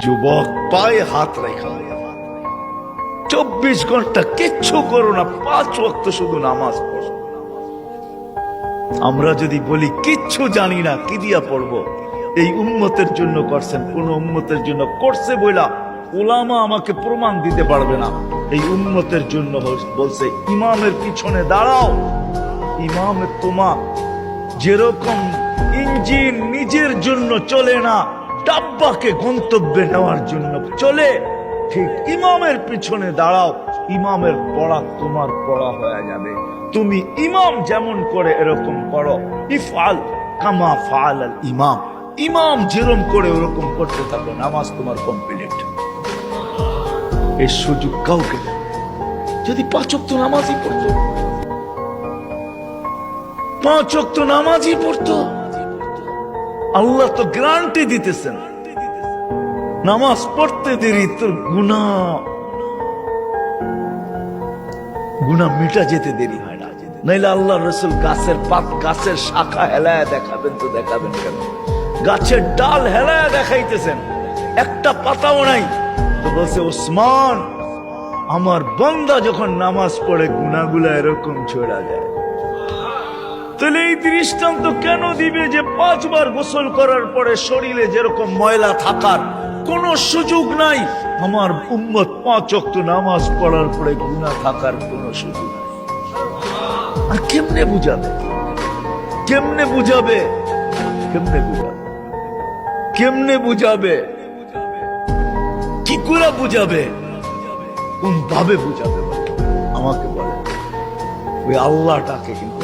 যুবক পায়ে হাত রেখা 24 ঘন্টা কিচ্ছু করো না, 5 ওয়াক্ত শুধু নামাজ পড়ো। আমরা যদি বলি কিচ্ছু জানি না, কি দিয়া পড়বো? এই উম্মতের জন্য করছেন, কোন উম্মতের জন্য করছে বইলা উলামা আমাকে প্রমাণ দিতে পারবে না। এই উম্মতের জন্য বলছে ইমামের পিছনে দাঁড়াও। ইমামে তোমা যেরকম ইঞ্জিন নিজের জন্য চলে না, ডাব্বাকে গন্তব্যে নেওয়ার জন্য চলে, ঠিক ইমামের পিছনে দাঁড়াও। ইমামের পড়া তোমার পড়া হয়ে যাবে। তুমি ইমাম যেমন করে এরকম করো। ইফআল কামা ফাআলাল ইমাম, ইমাম যেরকম করে ওরকম করতে থাকো, নামাজ তোমার কমপ্লিট। এই সুযোগ কাউকে দেবে। যদি 5 ওয়াক্ত নামাজই পড়তো, 5 ওয়াক্ত নামাজই পড়তো, আল্লাহ তো গ্যারান্টি দিতেছেন নামাজ পড়তে দেরি তোর গুনাহ মিটা যেতে দেরি হয় না। নাইলে আল্লাহ রসুল গাছের পাত, গাছের শাখা হেলায় দেখাবেন তো দেখাবেন কেন? গাছের ডাল হেলায় দেখাইতেছেন, একটা পাতাও নাই। তো বলছে ওসমান, আমার বান্দা যখন নামাজ পড়ে গুনাহগুলা এরকম ছড়া যায়। তাহলে এই দৃষ্টান্ত কেন দিবে যে 5 বার গোসল করার পরে শরীরে যেরকম ময়লা থাকার কোন সুযোগ নাই, আমার উম্মত 5 ওয়াক্ত নামাজ পড়ার পরে গুনাহ থাকার কোন সুযোগ নাই? আর কেমনে বুঝাবে? কেমনে বুঝাবে? কেমনে বুঝাবে? কেমনে বুঝাবে? কি করে বুঝাবে? কোন ভাবে বুঝাবে? আমাকে বলে। ওই আল্লাহটাকে কিন্তু